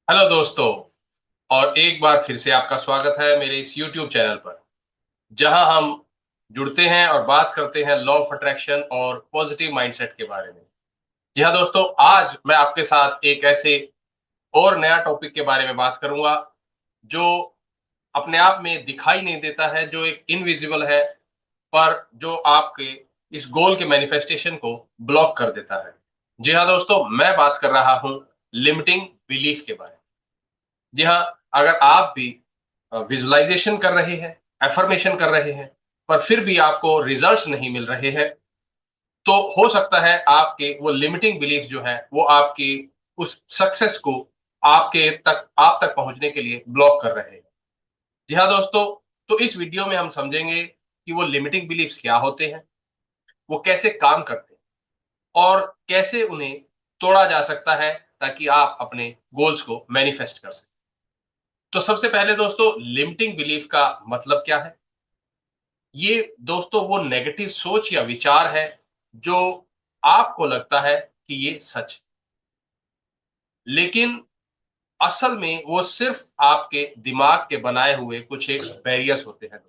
Hello दोस्तों। और एक बार फिर से आपका स्वागत है मेरे इस YouTube चैनल पर, जहां हम जुड़ते हैं और बात करते हैं लॉ ऑफ अट्रैक्शन और पॉजिटिव माइंडसेट के बारे में। जी हाँ दोस्तों, आज मैं आपके साथ एक ऐसे और नया टॉपिक के बारे में बात करूंगा जो अपने आप में दिखाई नहीं देता है, जो एक इनविजिबल है, पर जो आपके इस गोल के मैनिफेस्टेशन को ब्लॉक कर देता है। जी हाँ दोस्तों, मैं बात कर रहा हूं लिमिटिंग बिलीफ के बारे में। जी हाँ, अगर आप भी विजुअलाइजेशन कर रहे हैं, एफर्मेशन कर रहे हैं, पर फिर भी आपको रिजल्ट्स नहीं मिल रहे हैं, तो हो सकता है आपके वो लिमिटिंग बिलीफ जो है वो आपकी उस सक्सेस को आप तक पहुंचने के लिए ब्लॉक कर रहे हैं। जी हाँ दोस्तों, तो इस वीडियो में हम समझेंगे कि वो लिमिटिंग बिलीफ्स क्या होते हैं, वो कैसे काम करते हैं और कैसे उन्हें तोड़ा जा सकता है ताकि आप अपने गोल्स को मैनिफेस्ट कर सकें। तो सबसे पहले दोस्तों, लिमिटिंग बिलीफ का मतलब क्या है? ये दोस्तों वो नेगेटिव सोच या विचार है जो आपको लगता है कि ये सच है, लेकिन असल में वो सिर्फ आपके दिमाग के बनाए हुए कुछ एक बैरियर्स होते हैं।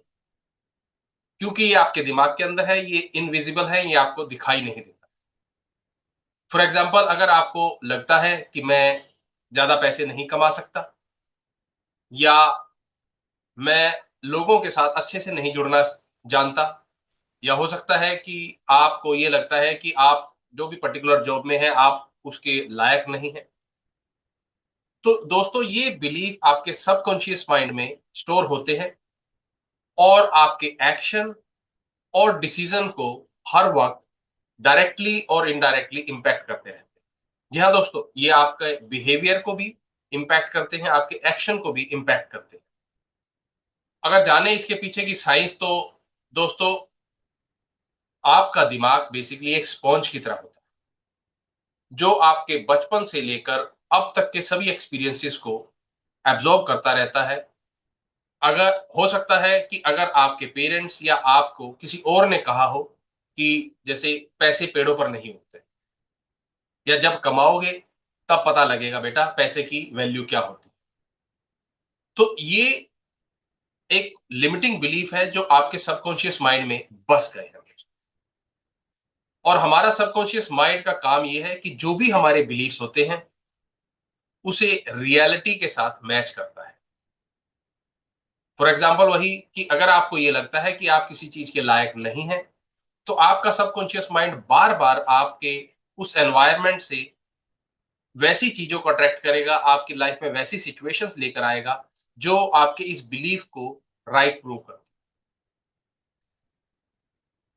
क्योंकि ये आपके दिमाग के अंदर है, ये इनविजिबल है, ये आपको दिखाई नहीं देता। फॉर एग्जाम्पल, अगर आपको लगता है कि मैं ज्यादा पैसे नहीं कमा सकता, या मैं लोगों के साथ अच्छे से नहीं जुड़ना जानता, या हो सकता है कि आपको ये लगता है कि आप जो भी पर्टिकुलर जॉब में हैं, आप उसके लायक नहीं हैं। तो दोस्तों, ये बिलीफ आपके सबकॉन्शियस माइंड में स्टोर होते हैं और आपके एक्शन और डिसीजन को हर वक्त डायरेक्टली और इनडायरेक्टली इंपैक्ट करते हैं। जी हाँ दोस्तों, ये आपके बिहेवियर को भी इंपैक्ट करते हैं, आपके एक्शन को भी इंपैक्ट करते हैं। अगर जाने इसके पीछे की साइंस, तो दोस्तों, आपका दिमाग बेसिकली एक स्पॉन्ज की तरह होता है जो आपके बचपन से लेकर अब तक के सभी एक्सपीरियंसेस को एब्जॉर्ब करता रहता है। अगर हो सकता है कि अगर आपके पेरेंट्स या आपको किसी और ने कहा हो कि जैसे पैसे पेड़ों पर नहीं उगते, या जब कमाओगे तब पता लगेगा बेटा पैसे की वैल्यू क्या होती है, तो ये एक लिमिटिंग बिलीफ है जो आपके सबकॉन्शियस माइंड में बस गए हैं। और हमारा सबकॉन्शियस माइंड का काम ये है कि जो भी हमारे बिलीफ्स होते हैं उसे रियलिटी के साथ मैच करता है। फॉर एग्जाम्पल, वही कि अगर आपको ये लगता है कि आप किसी चीज के लायक नहीं हैं, तो आपका सबकॉन्शियस माइंड बार बार आपके उस एनवायरनमेंट से वैसी चीजों को अट्रैक्ट करेगा, आपकी लाइफ में वैसी सिचुएशंस लेकर आएगा जो आपके इस बिलीफ को राइट प्रूव करती है।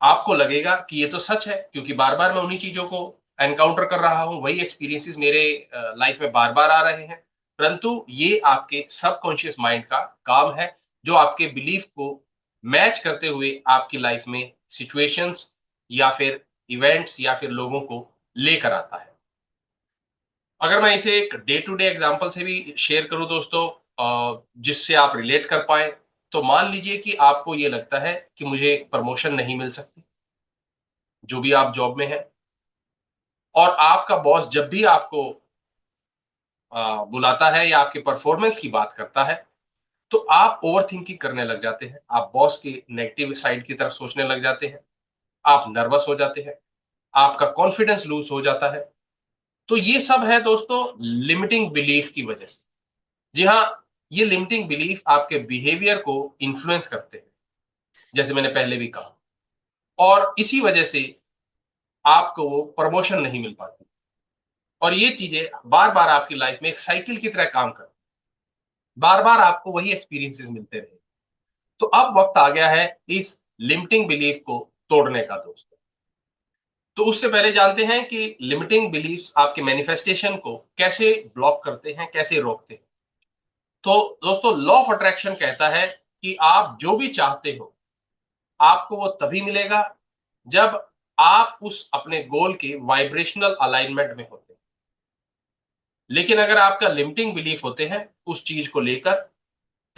आपको लगेगा कि ये तो सच है, क्योंकि बार बार मैं उन्हीं चीजों को एनकाउंटर कर रहा हूं, वही एक्सपीरियंसेस मेरे लाइफ में बार बार आ रहे हैं। परंतु ये आपके सबकॉन्शियस माइंड का काम है, जो आपके बिलीफ को मैच करते हुए आपकी लाइफ में सिचुएशंस या फिर इवेंट्स या फिर लोगों को लेकर आता है। अगर मैं इसे एक डे टू डे एग्जांपल से भी शेयर करूं दोस्तों, जिससे आप रिलेट कर पाए, तो मान लीजिए कि आपको ये लगता है कि मुझे प्रमोशन नहीं मिल सकती, जो भी आप जॉब में है, और आपका बॉस जब भी आपको बुलाता है या आपके परफॉर्मेंस की बात करता है, तो आप ओवर थिंकिंग करने लग जाते हैं, आप बॉस की नेगेटिव साइड की तरफ सोचने लग जाते हैं, आप नर्वस हो जाते हैं, आपका कॉन्फिडेंस लूज हो जाता है। तो ये सब है दोस्तों लिमिटिंग बिलीफ की वजह से। जी हाँ, ये लिमिटिंग बिलीफ आपके बिहेवियर को इन्फ्लुएंस करते हैं, जैसे मैंने पहले भी कहा, और इसी वजह से आपको वो प्रमोशन नहीं मिल पाती। और ये चीजें बार बार आपकी लाइफ में एक साइकिल की तरह काम करती, बार बार आपको वही एक्सपीरियंसेस मिलते रहे। तो अब वक्त आ गया है इस लिमिटिंग बिलीफ को तोड़ने का दोस्तों। तो उससे पहले जानते हैं कि लिमिटिंग बिलीफ्स आपके मैनिफेस्टेशन को कैसे ब्लॉक करते हैं, कैसे रोकते हैं। तो दोस्तों, लॉ ऑफ अट्रैक्शन कहता है कि आप जो भी चाहते हो आपको वो तभी मिलेगा जब आप उस अपने गोल के वाइब्रेशनल अलाइनमेंट में होते हैं। लेकिन अगर आपका लिमिटिंग बिलीफ होते हैं उस चीज को लेकर,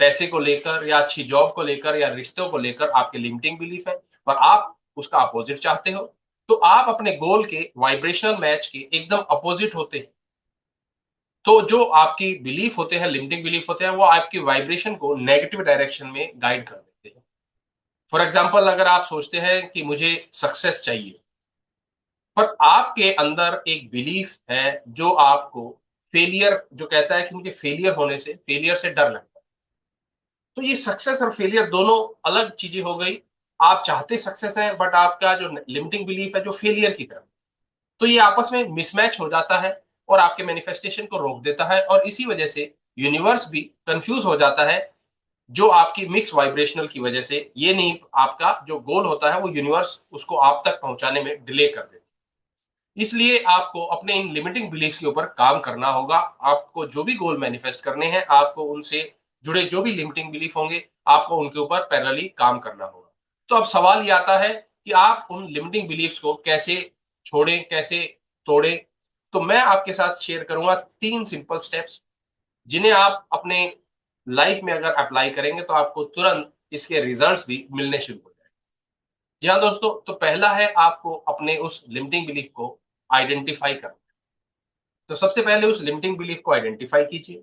पैसे को लेकर या अच्छी जॉब को लेकर या रिश्तों को लेकर आपके लिमिटिंग बिलीफ है, पर आप उसका अपोजिट चाहते हो, तो आप अपने गोल के वाइब्रेशनल मैच के एकदम अपोजिट होते हैं। तो जो आपकी बिलीफ होते हैं, लिमिटिंग बिलीफ होते हैं, वो आपकी वाइब्रेशन को नेगेटिव डायरेक्शन में गाइड कर देते हैं। फॉर एग्जाम्पल, अगर आप सोचते हैं कि मुझे सक्सेस चाहिए, पर आपके अंदर एक बिलीफ है जो आपको फेलियर, जो कहता है कि मुझे फेलियर से डर लगता है, तो ये सक्सेस और फेलियर दोनों अलग चीजें हो गई। आप चाहते सक्सेस है, बट आपका जो लिमिटिंग बिलीफ है जो फेलियर की तरफ, तो ये आपस में मिसमैच हो जाता है और आपके मैनिफेस्टेशन को रोक देता है, और इसी वजह से यूनिवर्स भी कंफ्यूज हो जाता है, जो आपकी मिक्स वाइब्रेशनल की वजह से ये नहीं, आपका जो गोल होता है वो यूनिवर्स उसको आप तक पहुंचाने में डिले कर देता है। इसलिए आपको अपने इन लिमिटिंग बिलीफ्स के ऊपर काम करना होगा। आपको जो भी गोल मैनिफेस्ट करने हैं, आपको उनसे जुड़े जो भी लिमिटिंग बिलीफ होंगे, आपको उनके ऊपर पैरेलली काम करना होगा। तो अब सवाल ये आता है कि आप उन लिमिटिंग बिलीफ्स को कैसे छोड़ें, कैसे तोड़ें। तो मैं आपके साथ शेयर करूंगा 3 सिंपल स्टेप्स, जिन्हें आप अपने लाइफ में अगर अप्लाई करेंगे तो आपको तुरंत इसके रिजल्ट्स भी मिलने शुरू हो जाएंगे। जी हाँ दोस्तों, तो पहला है आपको अपने उस लिमिटिंग बिलीफ को आइडेंटिफाई करना। तो सबसे पहले उस लिमिटिंग बिलीफ को आइडेंटिफाई कीजिए।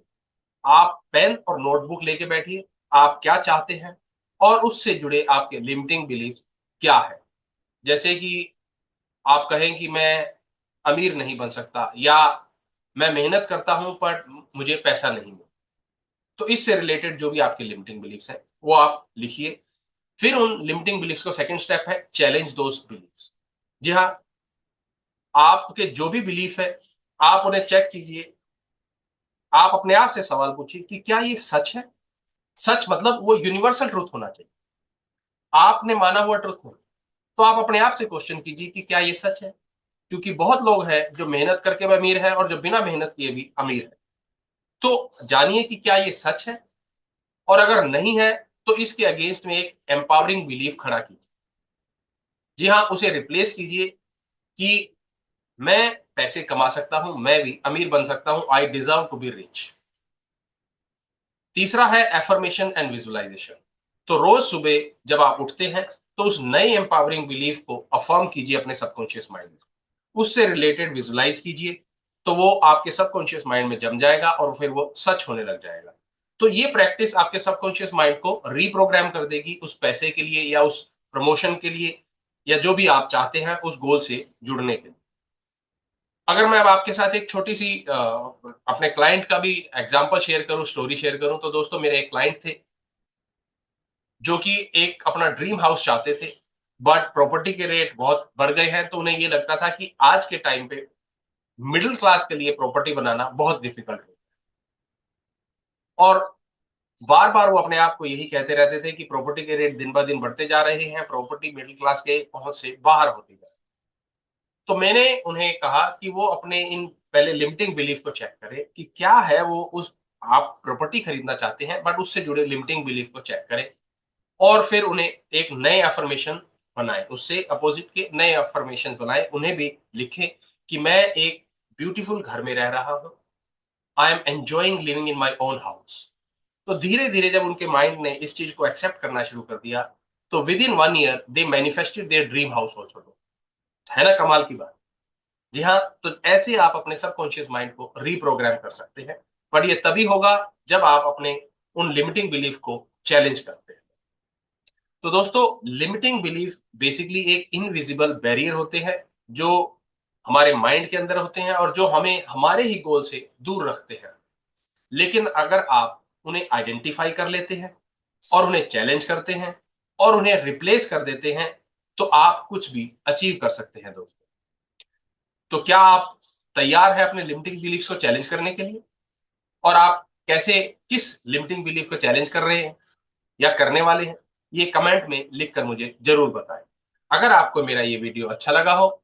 आप पेन और नोटबुक लेके बैठिए, आप क्या चाहते हैं और उससे जुड़े आपके लिमिटिंग बिलीफ क्या है। जैसे कि आप कहें कि मैं अमीर नहीं बन सकता, या मैं मेहनत करता हूं पर मुझे पैसा नहीं मिलता। तो इससे रिलेटेड जो भी आपके लिमिटिंग बिलीफ्स हैं वो आप लिखिए। फिर उन लिमिटिंग बिलीफ्स को, सेकंड स्टेप है चैलेंज दोस बिलीफ्स। जी हाँ, आपके जो भी बिलीफ है आप उन्हें चेक कीजिए। आप अपने आप से सवाल पूछिए कि क्या ये सच है। सच मतलब वो यूनिवर्सल ट्रूथ होना चाहिए, आपने माना हुआ ट्रूथ नहीं। तो आप अपने आप से क्वेश्चन कीजिए कि क्या ये सच है, क्योंकि बहुत लोग हैं जो मेहनत करके भी अमीर है और जो बिना मेहनत किए भी अमीर है। तो जानिए कि क्या ये सच है, और अगर नहीं है तो इसके अगेंस्ट में एक एम्पावरिंग बिलीफ खड़ा कीजिए। जी हाँ, उसे रिप्लेस कीजिए कि मैं पैसे कमा सकता हूं, मैं भी अमीर बन सकता हूं, I deserve to be rich. तीसरा है एफर्मेशन एंड विजुअलाइजेशन। तो रोज सुबह जब आप उठते हैं तो उस नए एम्पावरिंग बिलीफ को अफर्म कीजिए अपने सबकॉन्शियस माइंड में, उससे रिलेटेड विजुलाइज कीजिए। तो वो आपके सबकॉन्शियस माइंड में जम जाएगा और फिर वो सच होने लग जाएगा। तो ये प्रैक्टिस आपके सबकॉन्शियस माइंड को रीप्रोग्राम कर देगी उस पैसे के लिए, या उस प्रमोशन के लिए, या जो भी आप चाहते हैं उस गोल से जुड़ने के लिए। अगर मैं अब आपके साथ एक छोटी सी अपने क्लाइंट का भी एग्जांपल शेयर करूं, स्टोरी शेयर करूं, तो दोस्तों मेरे एक क्लाइंट थे जो कि एक अपना ड्रीम हाउस चाहते थे, बट प्रॉपर्टी के रेट बहुत बढ़ गए हैं, तो उन्हें ये लगता था कि आज के टाइम पे मिडिल क्लास के लिए प्रॉपर्टी बनाना बहुत डिफिकल्ट है। और बार बार वो अपने आप को यही कहते रहते थे कि प्रॉपर्टी के रेट दिन ब दिन बढ़ते जा रहे हैं, प्रॉपर्टी मिडिल क्लास के पहुंच से बाहर होती जा रही है। तो मैंने उन्हें कहा कि वो अपने इन पहले लिमिटिंग बिलीफ को चेक करें कि क्या है वो उस, आप प्रॉपर्टी खरीदना चाहते हैं बट उससे जुड़े लिमिटिंग बिलीफ को चेक करें, और फिर उन्हें एक नए अफर्मेशन बनाए, उससे अपोजिट के नए अफर्मेशन बनाए, उन्हें भी लिखें कि मैं एक ब्यूटीफुल घर में रह रहा हूं, I am enjoying living in my own house. तो धीरे धीरे जब उनके माइंड ने इस चीज को एक्सेप्ट करना शुरू कर दिया, तो with in 1 year they manifested their dream house also. है ना कमाल की बात। जी हाँ, तो ऐसे आप अपने सबकॉन्शियस माइंड को रीप्रोग्राम कर सकते हैं, पर ये तभी होगा जब आप अपने उन लिमिटिंग बिलीफ को चैलेंज करते हैं। तो दोस्तों, लिमिटिंग बिलीफ बेसिकली एक इनविजिबल बैरियर होते हैं जो हमारे माइंड के अंदर होते हैं और जो हमें हमारे ही गोल से दूर रखते हैं। लेकिन अगर आप उन्हें आइडेंटिफाई कर लेते हैं और उन्हें चैलेंज करते हैं और उन्हें रिप्लेस कर देते हैं, तो आप कुछ भी अचीव कर सकते हैं दोस्तों। तो क्या आप तैयार हैं अपने लिमिटिंग बिलीफ्स को चैलेंज करने के लिए? और आप कैसे, किस लिमिटिंग बिलीफ को चैलेंज कर रहे हैं या करने वाले हैं, ये कमेंट में लिखकर मुझे जरूर बताएं। अगर आपको मेरा ये वीडियो अच्छा लगा हो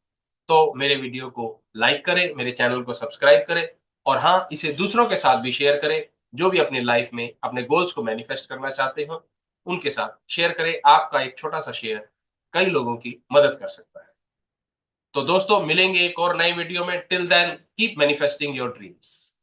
तो मेरे वीडियो को लाइक करें, मेरे चैनल को सब्सक्राइब करें, और हाँ, इसे दूसरों के साथ भी शेयर करें जो भी अपनी लाइफ में अपने गोल्स को मैनिफेस्ट करना चाहते हो, उनके साथ शेयर करें। आपका एक छोटा सा शेयर कई लोगों की मदद कर सकता है। तो दोस्तों, मिलेंगे एक और नई वीडियो में। Till then keep manifesting your dreams.